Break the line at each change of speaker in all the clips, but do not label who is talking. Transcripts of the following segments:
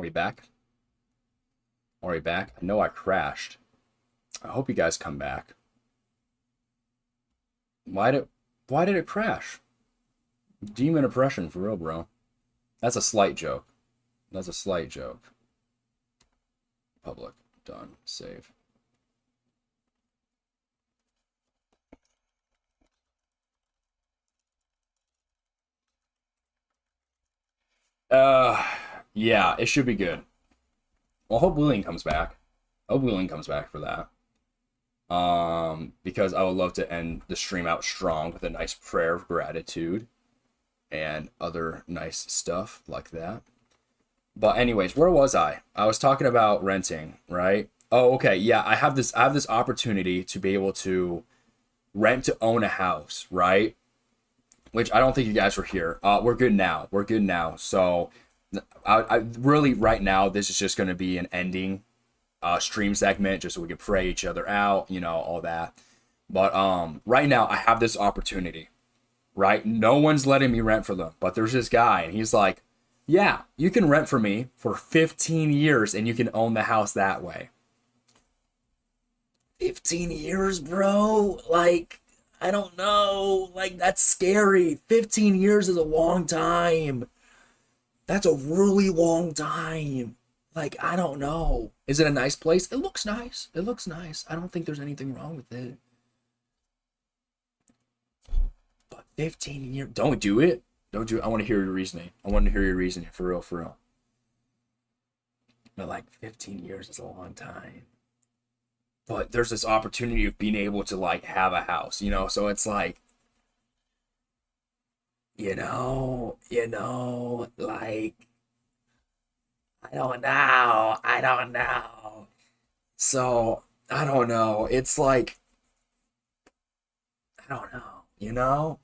Are we back? Are we back? I know I crashed. I hope you guys come back. Why did it crash? Demon oppression for real, bro. That's a slight joke. That's a slight joke. Public. Done. Save. Uh, yeah, it should be good. Well, I hope Wheeling comes back. I hope Wheeling comes back for that. Because I would love to end the stream out strong with a nice prayer of gratitude and other nice stuff like that. But anyways, where was I? I was talking about renting, right? Oh, okay. Yeah, I have this opportunity to be able to rent to own a house, right? Which I don't think you guys were here. We're good now. We're good now. So I really right now this is just going to be an ending stream segment just so we can pray each other out, all that. But right now I have this opportunity, right? No one's letting me rent for them, but there's this guy and he's like, yeah, you can rent for me for 15 years and you can own the house that way. 15 years, bro? Like, I don't know. Like, that's scary. 15 years is a long time. That's a really long time. Like, I don't know. Is it a nice place? It looks nice. It looks nice. I don't think there's anything wrong with it. But 15 years, don't do it. Don't do it. I want to hear your reasoning. I want to hear your reasoning for real, for real. But like 15 years is a long time. But there's this opportunity of being able to like have a house, so it's like, like, I don't know. So, I don't know. It's like, I don't know.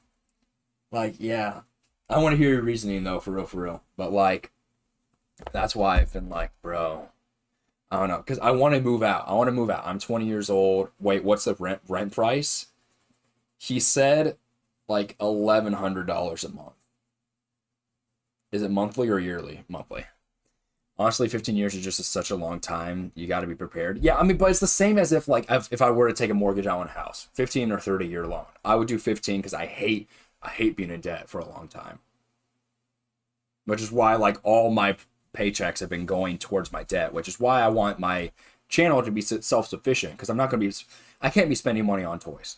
Like, yeah. I want to hear your reasoning though, for real, for real. But like, that's why I've been like, bro, I don't know, because I want to move out. I want to move out. I'm 20 years old. Wait, what's the rent price? He said like $1,100 a month. Is it monthly or yearly? Monthly. Honestly, 15 years is just such a long time. You got to be prepared. Yeah, I mean, but it's the same as if like if I were to take a mortgage out on a house, 15 or 30-year loan. I would do 15 because I hate being in debt for a long time. Which is why like all my paychecks have been going towards my debt, which is why I want my channel to be self-sufficient, because I can't be spending money on toys.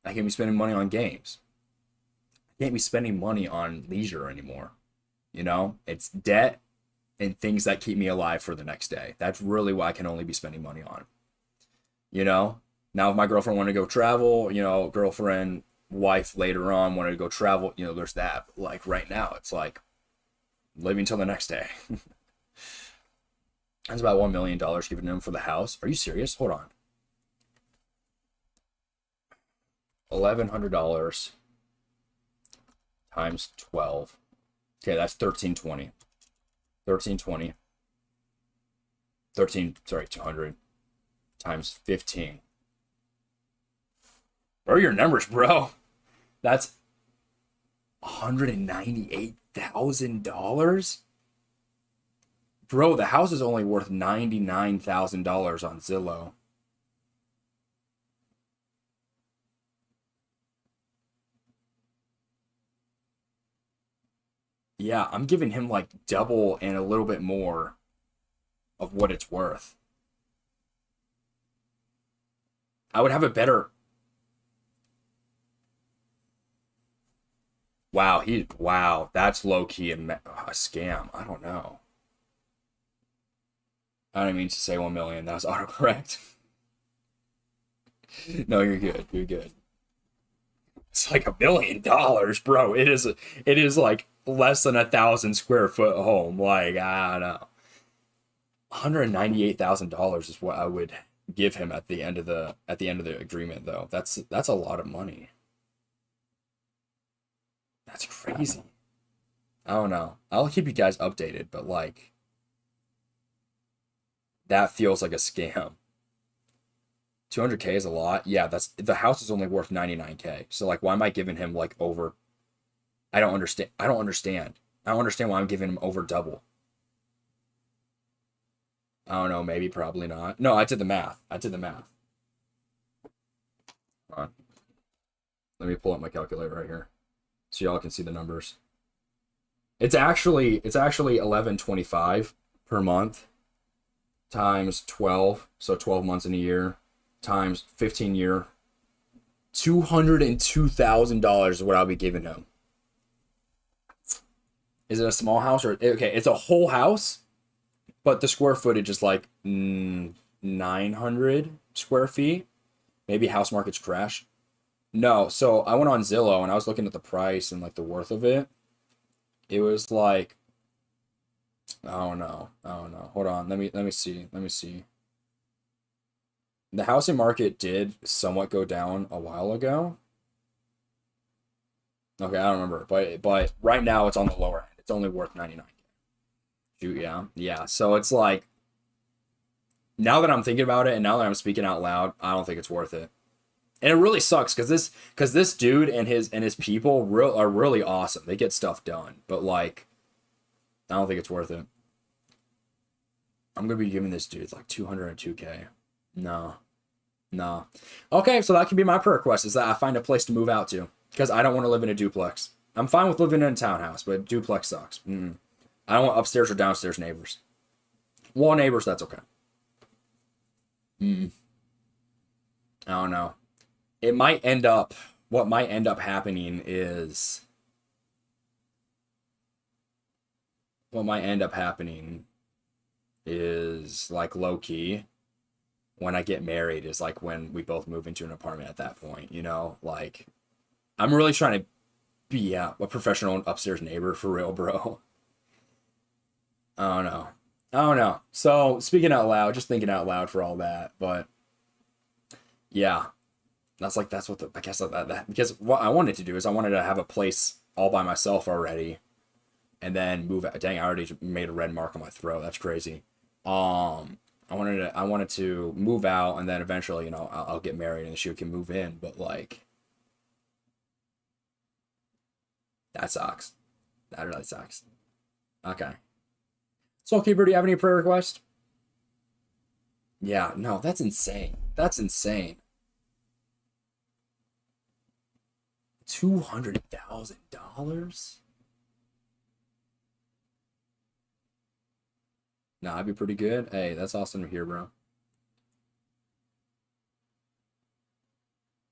I can't be spending money on games. I can't be spending money on leisure anymore. It's debt and things that keep me alive for the next day. That's really what I can only be spending money on. Now if my girlfriend wanted to go travel, girlfriend, wife later on wanted to go travel, there's that. But like right now, it's like living till the next day. That's about $1 million given to him for the house. Are you serious? Hold on. $1,100 times 12. Okay, that's 1320. 1320. 200 times 15. What are your numbers, bro? That's $198,000? Bro, the house is only worth $99,000 on Zillow. Yeah, I'm giving him like double and a little bit more of what it's worth. I would have a better. Wow, that's low key a scam. I don't know. I don't mean to say 1 million. That was autocorrect. No, you're good. You're good. It's like $1 million, bro. It is like less than 1,000 square foot home. Like, I don't know. $198,000 is what I would give him at the end of the agreement, though. That's a lot of money. That's crazy. I don't know. I'll keep you guys updated, but like, that feels like a scam. 200K is a lot. Yeah, the house is only worth 99K. So like, why am I giving him like over? I don't understand. I don't understand why I'm giving him over double. I don't know, maybe, probably not. No, I did the math. I did the math. Hold on. Let me pull up my calculator right here so y'all can see the numbers. It's actually 11.25 per month times 12, so 12 months in a year, times 15 year. $202,000 is what I'll be giving him. Is it a small house or okay? It's a whole house, but the square footage is like 900 square feet. Maybe house market's crash. No, so I went on Zillow and I was looking at the price and like the worth of it. It was like, I don't know. Hold on, let me see. The housing market did somewhat go down a while ago. Okay, I don't remember, but right now it's on the lower end. It's only worth 99K. Shoot, yeah. So it's like, now that I'm thinking about it and now that I'm speaking out loud, I don't think it's worth it. And it really sucks because this dude and his people are really awesome. They get stuff done, but like, I don't think it's worth it. I'm gonna be giving this dude like 202K. No. Okay, so that could be my prayer request, is that I find a place to move out to, because I don't want to live in a duplex. I'm fine with living in a townhouse, but a duplex sucks. I don't want upstairs or downstairs neighbors. Wall neighbors, that's okay. I don't know. What might end up happening is like low key, when I get married, is like when we both move into an apartment at that point, you know? Like, I'm really trying to be a professional upstairs neighbor for real, bro. I don't know. So, speaking out loud, just thinking out loud for all that, but yeah. That's what I guess that because what I wanted to do is I wanted to have a place all by myself already and then move out. Dang, I already made a red mark on my throat. That's crazy. I wanted to move out and then eventually, you know, I'll get married and she can move in, but like, that sucks. That really sucks. Okay. So, Keeper, do you have any prayer requests? Yeah, no, that's insane. $200,000? Nah, I'd be pretty good. Hey, that's awesome to hear, bro.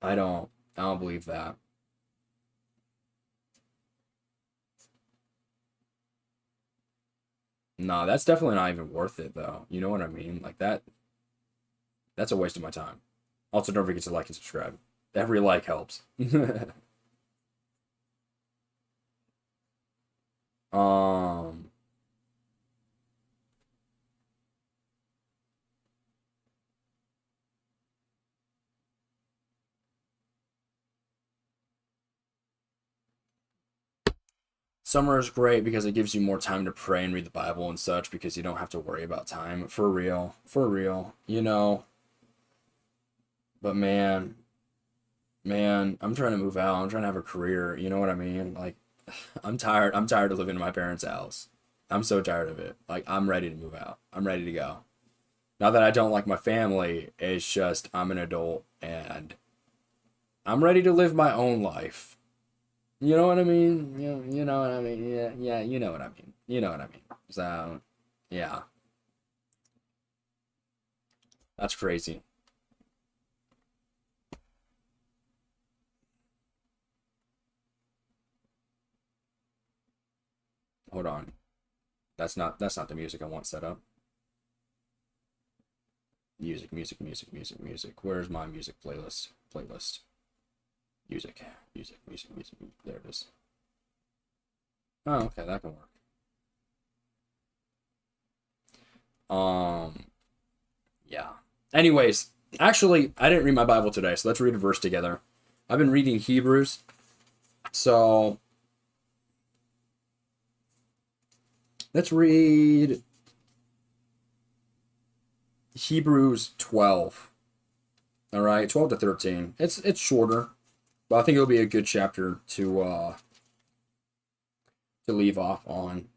I don't believe that. Nah, that's definitely not even worth it though. You know what I mean? Like that's a waste of my time. Also, don't forget to like and subscribe. Every like helps. Um, Summer is great because it gives you more time to pray and read the Bible and such, because you don't have to worry about time. For real, you know. But man, I'm trying to move out. I'm trying to have a career. You know what I mean? Like, I'm tired. I'm tired of living in my parents' house. I'm so tired of it. Like, I'm ready to move out. I'm ready to go. Not that I don't like my family. It's just I'm an adult and I'm ready to live my own life. You know what I mean? You know what I mean? Yeah, you know what I mean. You know what I mean. So, yeah, that's crazy. Hold on. That's not the music I want set up. Music. Where's my music playlist? Music. There it is. Oh, okay, that can work. Yeah. Anyways, actually, I didn't read my Bible today, so let's read a verse together. I've been reading Hebrews, so let's read Hebrews 12. All right, 12 to 13. It's shorter, but I think it'll be a good chapter to leave off on.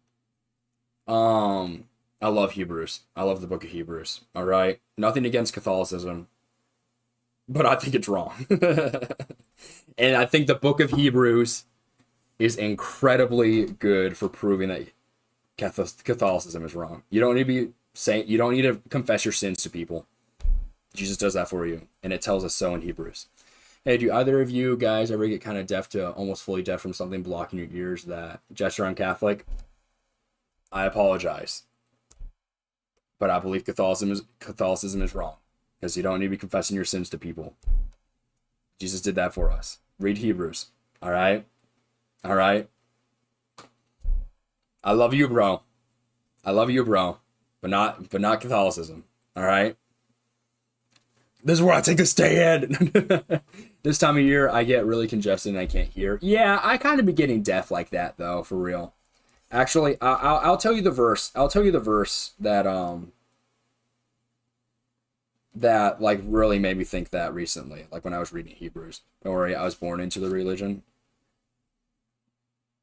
I love Hebrews. I love the book of Hebrews. All right. Nothing against Catholicism, but I think it's wrong. And I think the book of Hebrews is incredibly good for proving that Catholicism is wrong. You don't need to be saying, you don't need to confess your sins to people. Jesus does that for you, and it tells us so in Hebrews. Hey, do either of you guys ever get kind of deaf to almost fully deaf from something blocking your ears that gesture I'm Catholic? I apologize. But I believe Catholicism is wrong, because you don't need to be confessing your sins to people. Jesus did that for us. Read Hebrews. All right? All right? I love you, bro. I love you, bro. But not Catholicism. All right? This is where I take a stand. This time of year, I get really congested and I can't hear. Yeah, I kind of be getting deaf like that, though, for real. Actually, I'll tell you the verse. I'll tell you the verse that that like really made me think that recently, like when I was reading Hebrews. Don't worry, I was born into the religion.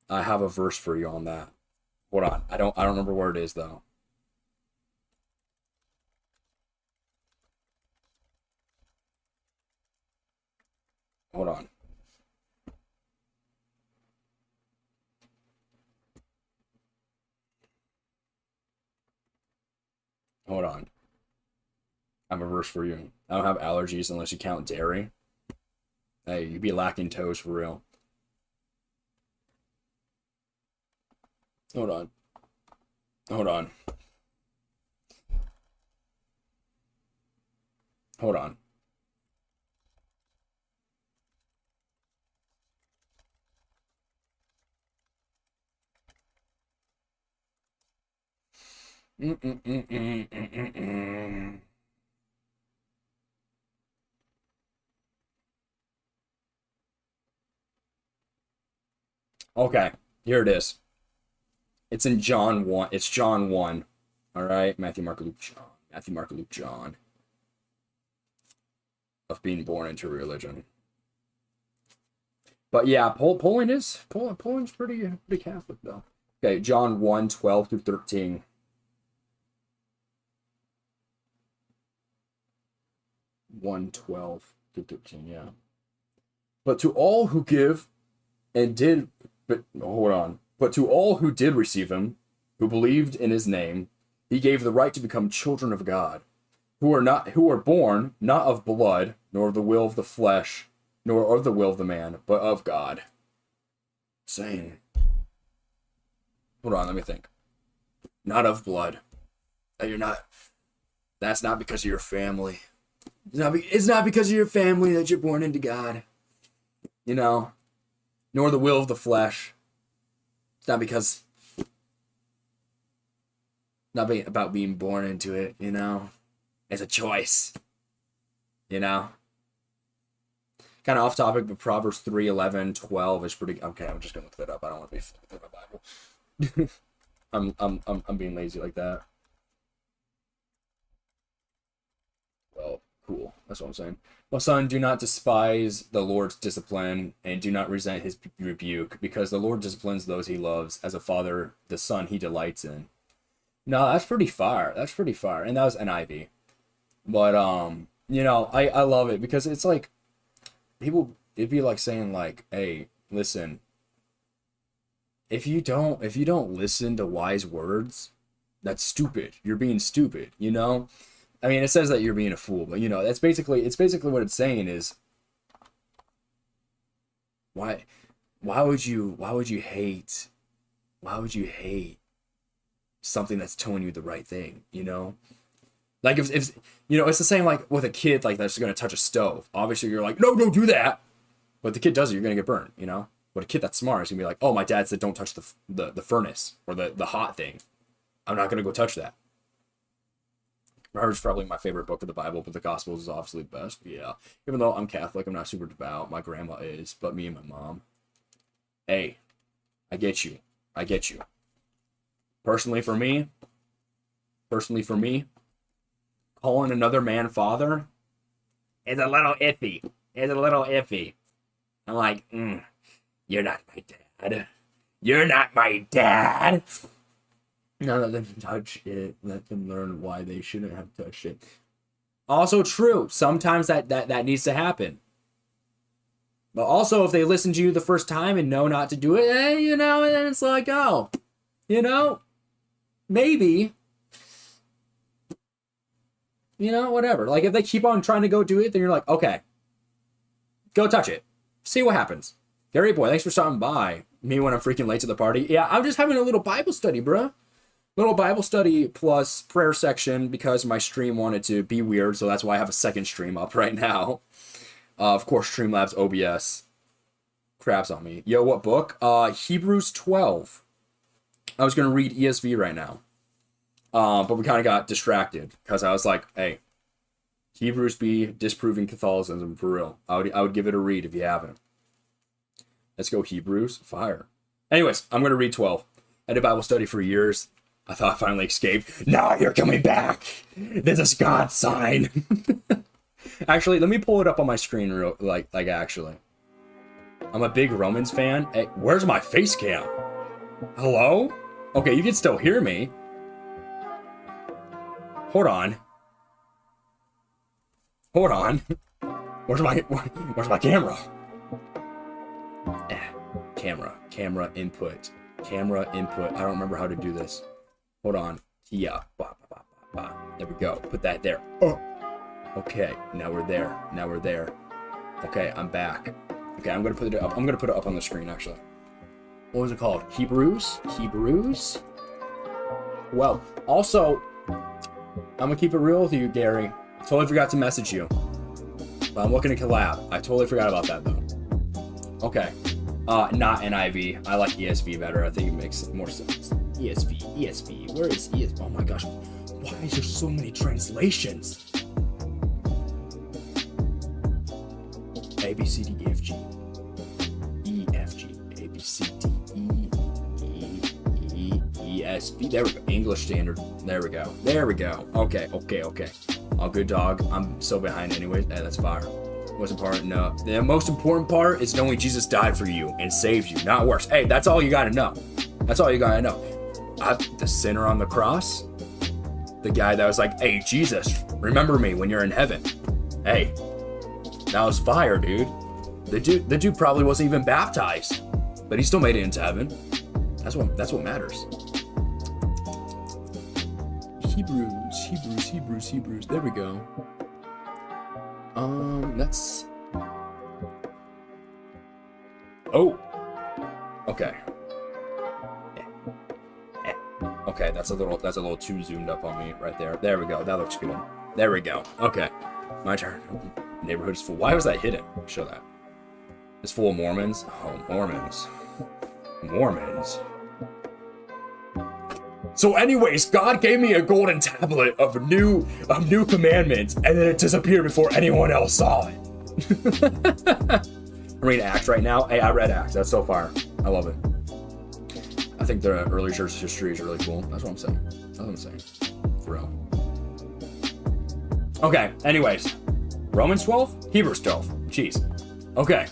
I have a verse for you on that. Hold on, I don't remember where it is though. Hold on. Hold on. I have a verse for you. I don't have allergies unless you count dairy. Hey, you be lacking toes for real. Hold on. Hold on. Hold on. Okay, here it is. It's in John 1. It's John 1. All right, Matthew, Mark, Luke, John. Matthew, Mark, Luke, John. Of being born into religion. But yeah, Poland's pretty Catholic though. Okay, John 1, 12 through 13. 1, 12 through 13, yeah. But to all who give and did, but hold on. But to all who did receive him, who believed in his name, he gave the right to become children of God, who are born not of blood, nor of the will of the flesh, nor of the will of the man, but of God. Saying, hold on, let me think. Not of blood. That's not because of your family. It's not because of your family that you're born into God. You know, nor the will of the flesh. It's not because, about being born into it, you know. It's a choice, you know. Kind of off topic, but Proverbs 3, 11, 12 is pretty. Okay, I'm just gonna look that up. I don't want to be through my Bible. I'm being lazy like that. Well, cool. That's what I'm saying. My son, do not despise the Lord's discipline, and do not resent his rebuke, because the Lord disciplines those he loves, as a father the son he delights in. No, that's pretty fire. That's pretty fire. And that was NIV. But you know, I love it because it's like people, it'd be like saying like, hey, listen, if you don't listen to wise words, that's stupid. You're being stupid, you know? I mean, it says that you're being a fool, but you know, it's basically what it's saying is why would you hate something that's telling you the right thing, you know? Like if you know, it's the same like with a kid like that's going to touch a stove. Obviously you're like, no, don't do that. But the kid does it, you're going to get burned, you know? But a kid that's smart is going to be like, oh, my dad said don't touch the furnace or the hot thing. I'm not going to go touch that. Proverbs is probably my favorite book of the Bible, but the Gospels is obviously the best. Yeah. Even though I'm Catholic, I'm not super devout. My grandma is, but me and my mom. Hey, I get you. Personally for me, calling another man father is a little iffy. I'm like, you're not my dad. Now let them touch it. Let them learn why they shouldn't have touched it. Also true. Sometimes that needs to happen. But also, if they listen to you the first time and know not to do it, and then it's like, oh, maybe, whatever. Like, if they keep on trying to go do it, then you're like, okay, go touch it. See what happens. Gary boy, thanks for stopping by. Me when I'm freaking late to the party. Yeah, I'm just having a little Bible study, bro. Little Bible study plus prayer section because my stream wanted to be weird, so that's why I have a second stream up right now. Of course, Streamlabs OBS craps on me. Yo, what book? Hebrews 12. I was going to read ESV right now. But we kind of got distracted because I was like, hey, Hebrews be disproving Catholicism for real. I would give it a read if you haven't. Let's go Hebrews. Fire. Anyways, I'm going to read 12. I did Bible study for years. I thought I finally escaped. Now you're coming back. This is God's sign. Actually, let me pull it up on my screen actually. I'm a big Romans fan. Hey, where's my face cam? Hello? Okay, you can still hear me. Hold on. Where's my camera? Camera input. I don't remember how to do this. Hold on. Yeah. There we go. Put that there. Oh. Okay, now we're there. Okay, I'm back. Okay, I'm gonna put it up. I'm gonna put it up on the screen actually. What was it called? Hebrews? Well, also, I'm gonna keep it real with you, Gary. Totally forgot to message you. But I'm looking to collab. I totally forgot about that though. Okay. Not NIV. I like ESV better. I think it makes more sense. ESV. Where is ESV? Oh my gosh. Why is there so many translations? A, B, C, D, E, F, G. E, F, G. A, B, C, D, E, S, B. There we go. English Standard. There we go. Okay. All good, dog. I'm so behind anyways. Hey, that's fire. Most important, no. The most important part is knowing Jesus died for you and saved you, not worse. Hey, that's all you gotta know. The sinner on the cross, the guy that was like, hey, Jesus, remember me when you're in heaven. Hey, that was fire, dude. The dude probably wasn't even baptized, but he still made it into heaven. That's what matters. Hebrews. There we go. That's. Oh. Okay. Okay, that's a little too zoomed up on me right there. There we go. That looks good. There we go. Okay, my turn. Neighborhood is full. Why was that hidden? Show that. It's full of Mormons. Oh, Mormons. So anyways, God gave me a golden tablet of new commandments, and then it disappeared before anyone else saw it. I'm reading Acts right now. Hey, I read Acts. That's so far. I love it. I think the early church history is really cool. That's what I'm saying. For real. Okay, anyways. Romans 12? Hebrews 12. Jeez. Okay.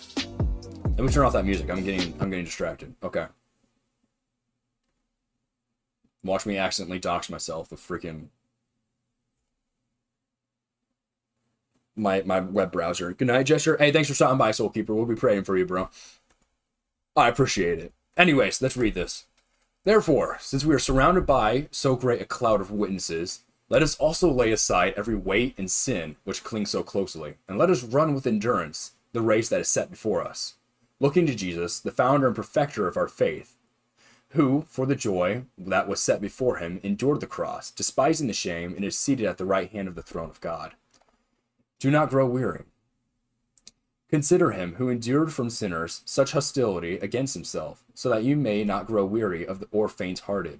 Let me turn off that music. I'm getting distracted. Okay. Watch me accidentally dox myself with freaking my web browser. Good night, Jester. Hey, thanks for stopping by, Soulkeeper. We'll be praying for you, bro. I appreciate it. Anyways, let's read this. Therefore, since we are surrounded by so great a cloud of witnesses, let us also lay aside every weight and sin which clings so closely, and let us run with endurance the race that is set before us, looking to Jesus, the founder and perfecter of our faith, who, for the joy that was set before him, endured the cross, despising the shame, and is seated at the right hand of the throne of God. Do not grow weary. Consider him who endured from sinners such hostility against himself, so that you may not grow weary or faint-hearted.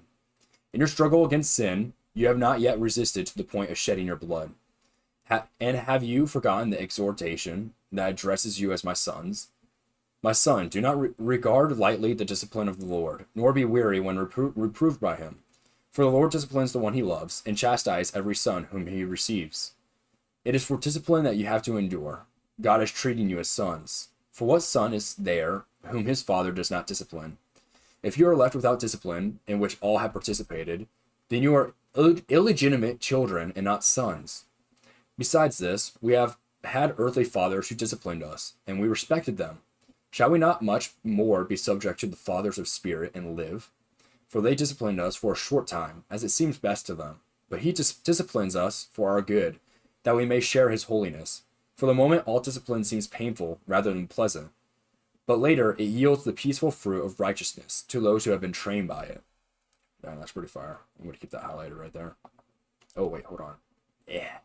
In your struggle against sin, you have not yet resisted to the point of shedding your blood. And have you forgotten the exhortation that addresses you as my sons? My son, do not regard lightly the discipline of the Lord, nor be weary when reproved by him. For the Lord disciplines the one he loves, and chastises every son whom he receives. It is for discipline that you have to endure. God is treating you as sons. For what son is there whom his father does not discipline? If you are left without discipline, in which all have participated, then you are illegitimate children and not sons. Besides this, we have had earthly fathers who disciplined us, and we respected them. Shall we not much more be subject to the fathers of spirit and live? For they disciplined us for a short time, as it seems best to them. But he disciplines us for our good, that we may share his holiness. For the moment, all discipline seems painful rather than pleasant. But later, it yields the peaceful fruit of righteousness to those who have been trained by it. Damn, that's pretty fire. I'm going to keep that highlighted right there. Oh, wait, hold on. Yeah.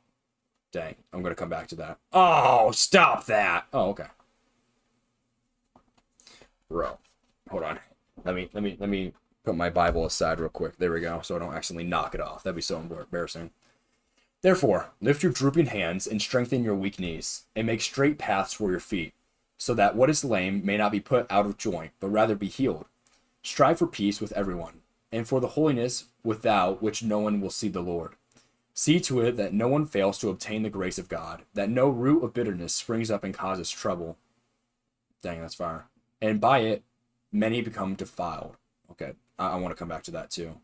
Dang, I'm going to come back to that. Oh, stop that. Oh, okay. Bro, hold on. Let me put my Bible aside real quick. There we go. So I don't accidentally knock it off. That'd be so embarrassing. Therefore, lift your drooping hands and strengthen your weak knees, and make straight paths for your feet, so that what is lame may not be put out of joint, but rather be healed. Strive for peace with everyone, and for the holiness without which no one will see the Lord. See to it that no one fails to obtain the grace of God, that no root of bitterness springs up and causes trouble. Dang, that's fire. And by it, many become defiled. Okay, I want to come back to that too.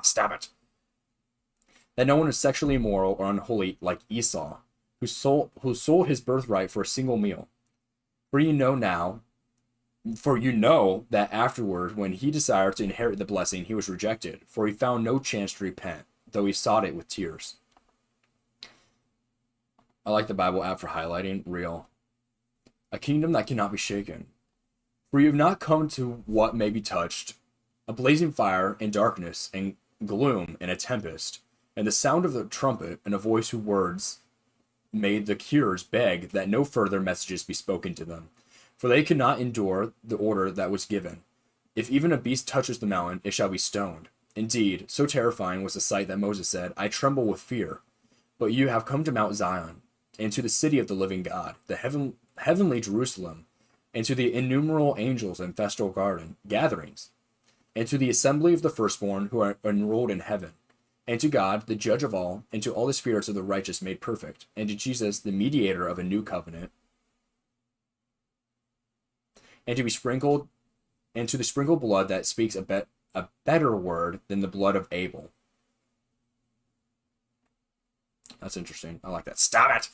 Stop it. That no one is sexually immoral or unholy like Esau, who sold his birthright for a single meal. For you know that afterward, when he desired to inherit the blessing, he was rejected, for he found no chance to repent, though he sought it with tears. I like the Bible app for highlighting real. A kingdom that cannot be shaken. For you have not come to what may be touched, a blazing fire and darkness and gloom and a tempest, and the sound of the trumpet and a voice whose words made the hearers beg that no further messages be spoken to them, for they could not endure the order that was given. If even a beast touches the mountain, it shall be stoned. Indeed, so terrifying was the sight that Moses said, I tremble with fear. But you have come to Mount Zion, and to the city of the living God, the heavenly Jerusalem, and to the innumerable angels and festal gatherings, and to the assembly of the firstborn who are enrolled in heaven, and to God, the judge of all, and to all the spirits of the righteous made perfect, and to Jesus, the mediator of a new covenant, and to the sprinkled blood that speaks a better word than the blood of Abel. That's interesting. I like that. Stop it!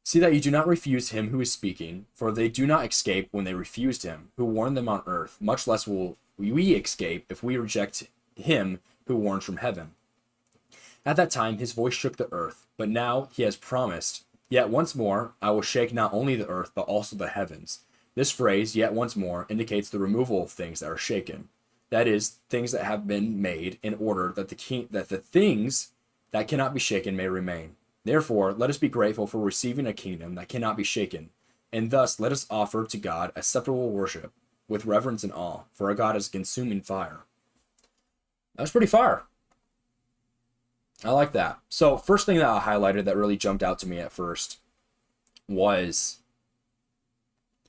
See that you do not refuse him who is speaking, for they do not escape when they refused him, who warned them on earth. Much less will we escape if we reject him who warns from heaven. At that time his voice shook the earth, but now he has promised, yet once more I will shake not only the earth, but also the heavens. This phrase, yet once more, indicates the removal of things that are shaken. That is, things that have been made in order that the things that cannot be shaken may remain. Therefore, let us be grateful for receiving a kingdom that cannot be shaken, and thus let us offer to God acceptable worship with reverence and awe, for our God is consuming fire. That was pretty fire. I like that. So, first thing that I highlighted that really jumped out to me at first was,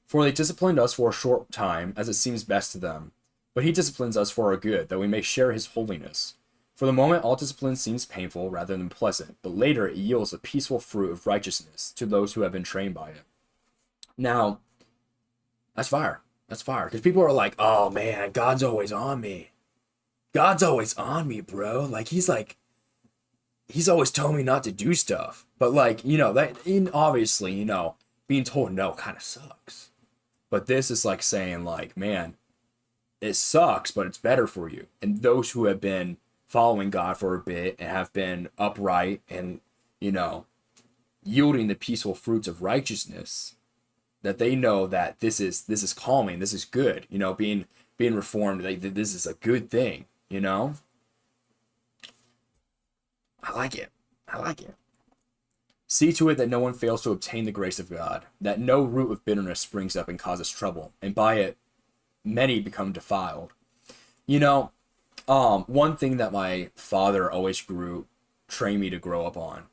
for they disciplined us for a short time, as it seems best to them, but he disciplines us for our good, that we may share his holiness. For the moment, all discipline seems painful rather than pleasant, but later it yields a peaceful fruit of righteousness to those who have been trained by it. Now, that's fire. That's fire. Because people are like, oh man, God's always on me. God's always on me, bro. He's always telling me not to do stuff. But obviously, being told no kind of sucks. But this is like saying man, it sucks, but it's better for you. And those who have been following God for a bit and have been upright and, yielding the peaceful fruits of righteousness, that they know that this is calming, this is good, being reformed, this is a good thing, I like it. See to it that no one fails to obtain the grace of God, that no root of bitterness springs up and causes trouble, and by it many become defiled. One thing that my father always trained me to grow up on.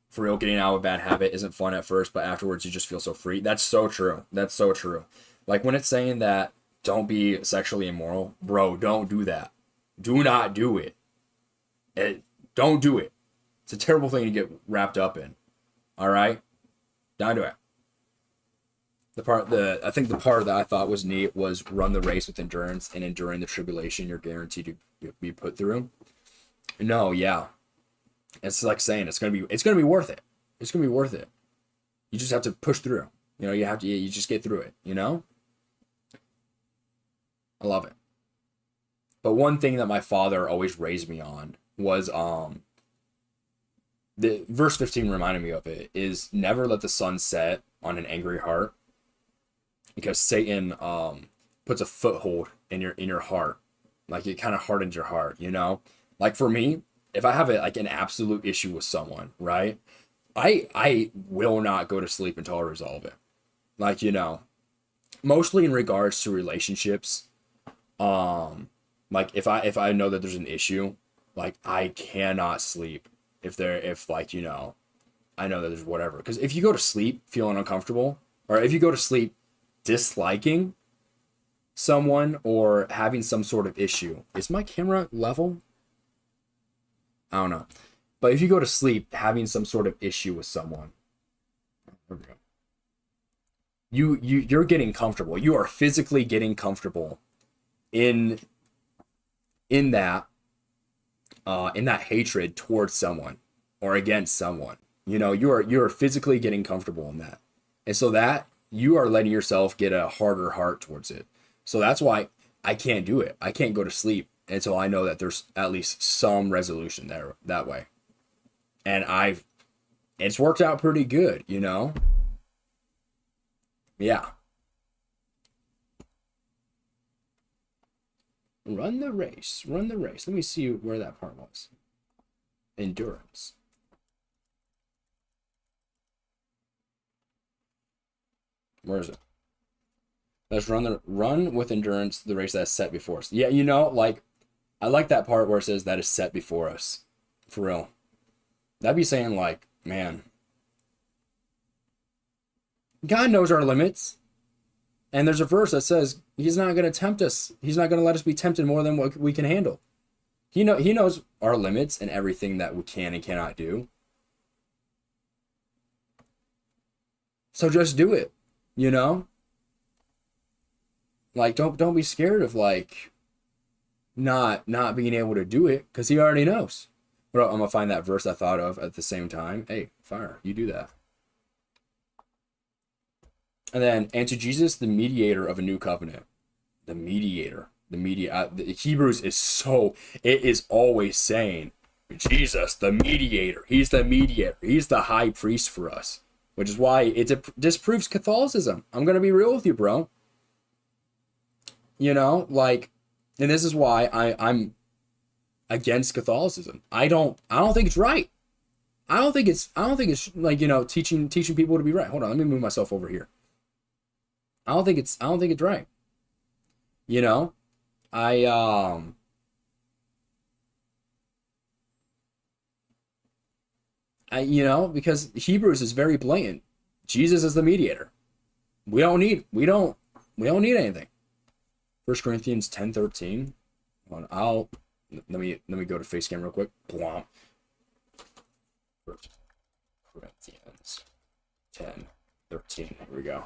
For real, getting out of a bad habit isn't fun at first, but afterwards you just feel so free. That's so true. That's so true. Like when it's saying that don't be sexually immoral, bro, don't do that. Do not do it. Don't do it. It's a terrible thing to get wrapped up in. All right? Don't do it. I think the part that I thought was neat was run the race with endurance, and enduring the tribulation you're guaranteed to be put through. No, yeah. It's like saying it's gonna be worth it. It's gonna be worth it. You just have to push through. You just get through it, I love it. But one thing that my father always raised me on was the verse 15 reminded me of it, is never let the sun set on an angry heart, because Satan puts a foothold in your heart. Like, it kind of hardens your heart, Like, for me, if I have an absolute issue with someone, right? I will not go to sleep until I resolve it. Like, mostly in regards to relationships. Like, if I know that there's an issue, like, I cannot sleep if I know that there's whatever. Because if you go to sleep feeling uncomfortable, or if you go to sleep disliking someone or having some sort of issue, is my camera level? I don't know. But if you go to sleep having some sort of issue with someone, there we go. You're getting comfortable. You are physically getting comfortable in that hatred towards someone or against someone. You're physically getting comfortable in that. And so that you are letting yourself get a harder heart towards it. So that's why I can't do it. I can't go to sleep until I know that there's at least some resolution there that way. And it's worked out pretty good, Yeah. Run the race. Let me see where that part was. Endurance. Where is it? Let's run with endurance the race that is set before us. Yeah, I like that part where it says that is set before us. For real. That'd be saying, like, man, God knows our limits. And there's a verse that says he's not going to tempt us. He's not going to let us be tempted more than what we can handle. He knows our limits and everything that we can and cannot do. So just do it, Like, don't be scared of, like, not being able to do it, because he already knows. But I'm going to find that verse I thought of at the same time. Hey, fire, you do that. And then, and to Jesus, the mediator of a new covenant. The mediator. The Hebrews it is always saying, Jesus, the mediator. He's the mediator. He's the high priest for us. Which is why it disproves Catholicism. I'm going to be real with you, bro. And this is why I'm against Catholicism. I don't think it's right. I don't think it's like, teaching people to be right. Hold on, let me move myself over here. I don't think it's right. Because Hebrews is very blatant. Jesus is the mediator. We don't need anything. 1 Corinthians 10:13. Let me go to face cam real quick. Bwomp. 1 Corinthians 10:13. Here we go.